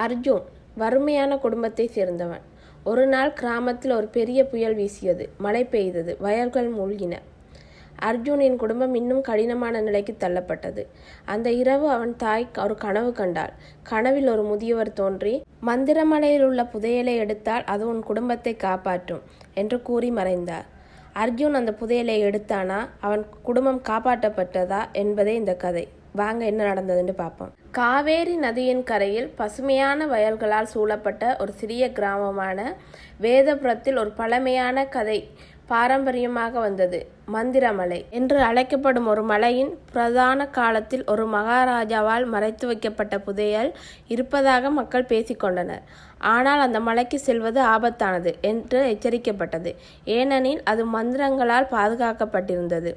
அர்ஜுன் வறுமையான குடும்பத்தை சேர்ந்தவன். ஒரு நாள் கிராமத்தில் ஒரு பெரிய புயல் வீசியது. மழை பெய்தது. வயல்கள் மூழ்கின. அர்ஜுனின் குடும்பம் இன்னும் கடினமான நிலைக்கு தள்ளப்பட்டது. அந்த இரவு அவன் தாய் ஒரு கனவு கண்டாள். கனவில் ஒரு முதியவர் தோன்றி, மந்திரமலையில் உள்ள புதையலை எடுத்தால் அது உன் குடும்பத்தை காப்பாற்றும் என்று கூறி மறைந்தார். அர்ஜுன் அந்த புதையலை எடுத்தானா, அவன் குடும்பம் காப்பாற்றப்பட்டதா என்பதே இந்த கதை. வாங்க என்ன நடந்ததுன்னு பார்ப்போம். காவேரி நதியின் கரையில் பசுமையான வயல்களால் சூழப்பட்ட ஒரு சிறிய கிராமமான வேதபுரத்தில் ஒரு பழமையான கதை பாரம்பரியமாக வந்தது. மந்திரமலை என்று அழைக்கப்படும் ஒரு மலையின் பிரதான காலத்தில் ஒரு மகாராஜாவால் மறைத்து வைக்கப்பட்ட புதையல் இருப்பதாக மக்கள் பேசிக்கொண்டனர். ஆனால் அந்த மலைக்கு செல்வது ஆபத்தானது என்று எச்சரிக்கப்பட்டது. ஏனெனில் அது மந்திரங்களால் பாதுகாக்கப்பட்டிருந்தது.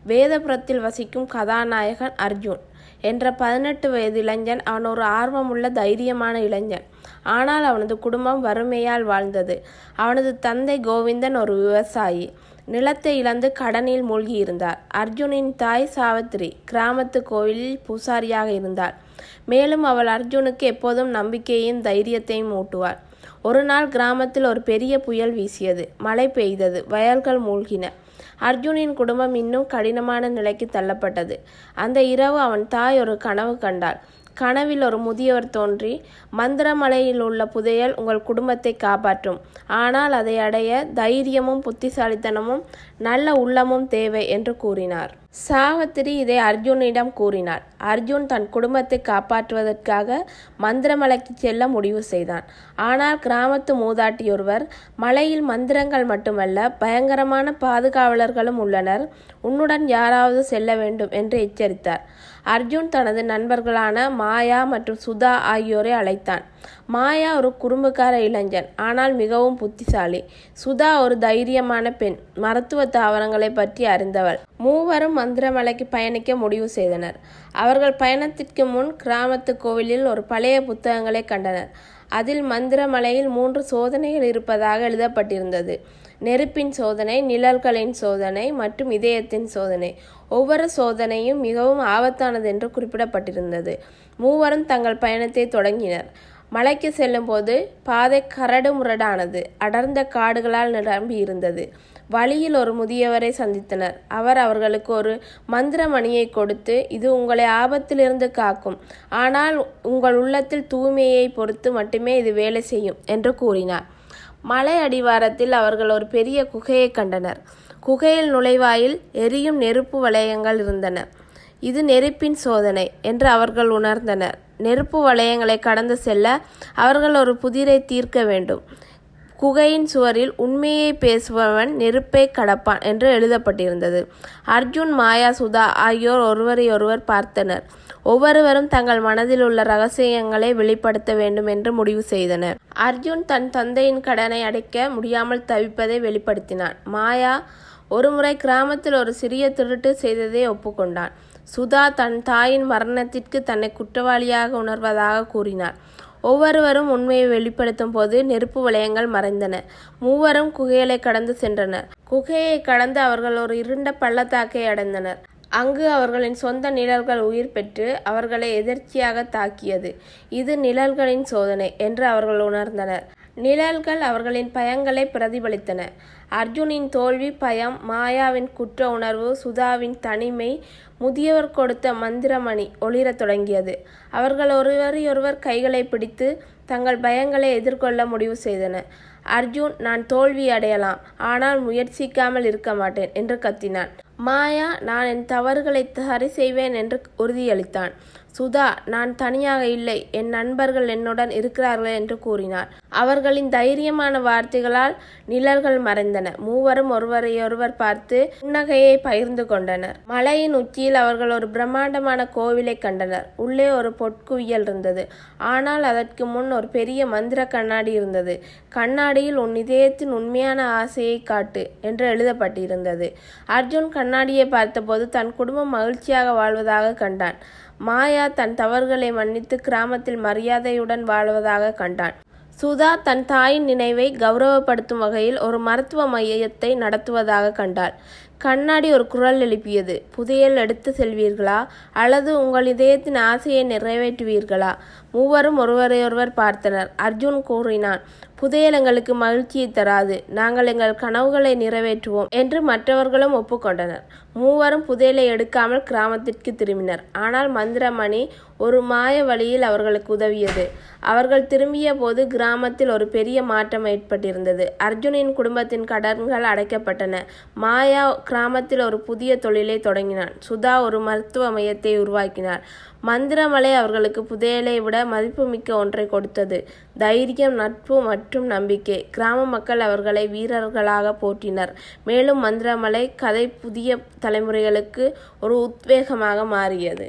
வேதபுரத்தில் வசிக்கும் கதாநாயகன் அர்ஜுன் என்ற 18 வயது இளைஞன். அவன் ஒரு ஆர்வமுள்ள தைரியமான இளைஞன். ஆனால் அவனது குடும்பம் வறுமையால் வாழ்ந்தது. அவனது தந்தை கோவிந்தன் ஒரு விவசாயி. நிலத்தை இழந்து கடனில் மூழ்கியிருந்தார். அர்ஜுனின் தாய் சாவித்திரி கிராமத்து கோவிலில் பூசாரியாக இருந்தாள். மேலும் அவள் அர்ஜுனுக்கு எப்போதும் நம்பிக்கையையும் தைரியத்தையும் ஊட்டுவாள். ஒரு நாள் கிராமத்தில் ஒரு பெரிய புயல் வீசியது. மழை பெய்தது. வயல்கள் மூழ்கின. அர்ஜுனின் குடும்பம் இன்னும் கடினமான நிலைக்கு தள்ளப்பட்டது. அந்த இரவு அவன் தாய் ஒரு கனவு கண்டாள். கனவில் ஒரு முதியவர் தோன்றி, மந்திரமலையில் உள்ள புதையல் உங்கள் குடும்பத்தை காப்பாற்றும். ஆனால் அதை அடைய தைரியமும் புத்திசாலித்தனமும் நல்ல உள்ளமும் தேவை என்று கூறினார். சாவித்திரி இதை அர்ஜுனிடம் கூறினார். அர்ஜுன் தன் குடும்பத்தை காப்பாற்றுவதற்காக மந்திரமலைக்கு செல்ல முடிவு செய்தான். ஆனால் கிராமத்து மூதாட்டியொருவர், மலையில் மந்திரங்கள் மட்டுமல்ல, பயங்கரமான பாதுகாவலர்களும் உள்ளனர். உன்னுடன் யாராவது செல்ல வேண்டும் என்று எச்சரித்தார். அர்ஜுன் தனது நண்பர்களான மாயா மற்றும் சுதா ஆகியோரை அழைத்தான். மாயா ஒரு குறும்புக்கார இளைஞன், ஆனால் மிகவும் புத்திசாலி. சுதா ஒரு தைரியமான பெண், மருத்துவ தாவரங்களை பற்றி அறிந்தவள். மூவரும் மந்திரமலைக்கு பயணிக்க முடிவு செய்தனர். அவர்கள் பயணத்திற்கு முன் கிராமத்து கோவிலில் ஒரு பழைய புத்தகங்களை கண்டனர். அதில் மந்திரமலையில் 3 சோதனைகள் இருப்பதாக எழுதப்பட்டிருந்தது. நெருப்பின் சோதனை, நிழல்களின் சோதனை மற்றும் இதயத்தின் சோதனை. ஒவ்வொரு சோதனையும் மிகவும் ஆபத்தானது என்று குறிப்பிடப்பட்டிருந்தது. மூவரும் தங்கள் பயணத்தை தொடங்கினர். மலைக்கு செல்லும் போது பாதை கரடு முரடானது. அடர்ந்த காடுகளால் நிரம்பி இருந்தது. வழியில் ஒரு முதியவரை சந்தித்தனர். அவர் அவர்களுக்கு ஒரு மந்திரமணியை கொடுத்து, இது உங்களை ஆபத்திலிருந்து காக்கும், ஆனால் உங்கள் உள்ளத்தில் தூய்மையை பொறுத்து மட்டுமே இது வேலை செய்யும் என்று கூறினார். மலை அடிவாரத்தில் அவர்கள் ஒரு பெரிய குகையை கண்டனர். குகையில் நுழைவாயில் எரியும் நெருப்பு வளையங்கள் இருந்தன. இது நெருப்பின் சோதனை என்று அவர்கள் உணர்ந்தனர். நெருப்பு வளையங்களை கடந்து செல்ல அவர்கள் ஒரு புதிரை தீர்க்க வேண்டும். குகையின் சுவரில் உண்மையை பேசுபவன் நெருப்பை கடப்பான் என்று எழுதப்பட்டிருந்தது. அர்ஜுன், மாயா, சுதா ஆகியோர் ஒருவரையொருவர் பார்த்தனர். ஒவ்வொருவரும் தங்கள் மனதில் உள்ள ரகசியங்களை வெளிப்படுத்த வேண்டும் என்று முடிவு செய்தனர். அர்ஜுன் தன் தந்தையின் கடனை அடைக்க முடியாமல் தவிப்பதை வெளிப்படுத்தினான். மாயா ஒருமுறை கிராமத்தில் ஒரு சிறிய திருட்டு செய்ததை ஒப்புக்கொண்டான். சுதா தன் தாயின் மரணத்திற்கு தன்னை குற்றவாளியாக உணர்வதாக கூறினார். ஒவ்வொருவரும் உண்மையை வெளிப்படுத்தும் போது நெருப்பு வளையங்கள் மறைந்தன. மூவரும் குகைகளை கடந்து சென்றனர். குகையை கடந்து அவர்கள் ஒரு இருண்ட பள்ளத்தாக்கை அடைந்தனர். அங்கு அவர்களின் சொந்த நிழல்கள் உயிர் பெற்று அவர்களை எதிர்ச்சியாக தாக்கியது. இது நிழல்களின் சோதனை என்று அவர்கள் உணர்ந்தனர். நிழல்கள் அவர்களின் பயங்களை பிரதிபலித்தன. அர்ஜுனின் தோல்வி பயம், மாயாவின் குற்ற உணர்வு, சுதாவின் தனிமை, முதியவர் கொடுத்த மந்திரமணி ஒளிரத் தொடங்கியது. அவர்கள் ஒருவரையொருவர் கைகளை பிடித்து தங்கள் பயங்களை எதிர்கொள்ள முடிவு செய்தனர். அர்ஜுன், நான் தோல்வி அடையலாம், ஆனால் முயற்சிக்காமல் இருக்க மாட்டேன் என்று கத்தினான். மாயா, நான் என் தவறுகளை சரி செய்வேன் என்று உறுதியளித்தான். சுதா, நான் தனியாக இல்லை, என் நண்பர்கள் என்னுடன் இருக்கிறார்கள் என்று கூறினார். அவர்களின் தைரியமான வார்த்தைகளால் நிழல்கள் மறைந்தன. மூவரும் ஒருவரையொருவர் பார்த்து புன்னகையை பகிர்ந்து கொண்டனர். மலையின் உச்சியில் அவர்கள் ஒரு பிரம்மாண்டமான கோவிலை கண்டனர். உள்ளே ஒரு பொற்குவியல் இருந்தது. ஆனால் அதற்கு முன் ஒரு பெரிய மந்திர கண்ணாடி இருந்தது. கண்ணாடியில் உன் இதயத்தின் உண்மையான ஆசையை காட்டு என்று எழுதப்பட்டிருந்தது. அர்ஜுன் கண்ணாடியை பார்த்தபோது தன் குடும்பம் மகிழ்ச்சியாக வாழ்வதாக கண்டான். மாயா தன் தவறுகளை மன்னித்து கிராமத்தில் மரியாதையுடன் வாழ்வதாக கண்டான். சுதா தன் தாயின் நினைவை கௌரவப்படுத்தும் வகையில் ஒரு மருத்துவ மையத்தை நடத்துவதாக கண்டாள். கண்ணாடி ஒரு குரல் எழுப்பியது. புதையல் எடுத்து செல்வீர்களா அல்லது உங்கள் இதயத்தின் ஆசையை நிறைவேற்றுவீர்களா? மூவரும் ஒருவரையொருவர் பார்த்தனர். அர்ஜுன் கூறினான், புதையல் எங்களுக்கு மகிழ்ச்சியை தராது. நாங்கள் எங்கள் கனவுகளை நிறைவேற்றுவோம் என்று மற்றவர்களும் ஒப்புக்கொண்டனர். மூவரும் புதையலை எடுக்காமல் கிராமத்திற்கு திரும்பினர். ஆனால் மந்திரமணி ஒரு மாய வழியில் அவர்களுக்கு உதவியது. அவர்கள் திரும்பிய போது கிராமத்தில் ஒரு பெரிய மாற்றம் ஏற்பட்டிருந்தது. அர்ஜுனின் குடும்பத்தின் கடன்கள் அடைக்கப்பட்டன. மாயா கிராமத்தில் ஒரு புதிய தொழிலை தொடங்கினான். சுதா ஒரு மருத்துவ மையத்தை உருவாக்கினார். மந்திரமலை அவர்களுக்கு புதையலை விட மதிப்புமிக்க ஒன்றை கொடுத்தது: தைரியம், நட்பு மற்றும் நம்பிக்கை. கிராம மக்கள் அவர்களை வீரர்களாக போற்றினர். மேலும் மந்திரமலை கதை புதிய தலைமுறைகளுக்கு ஒரு உத்வேகமாக மாறியது.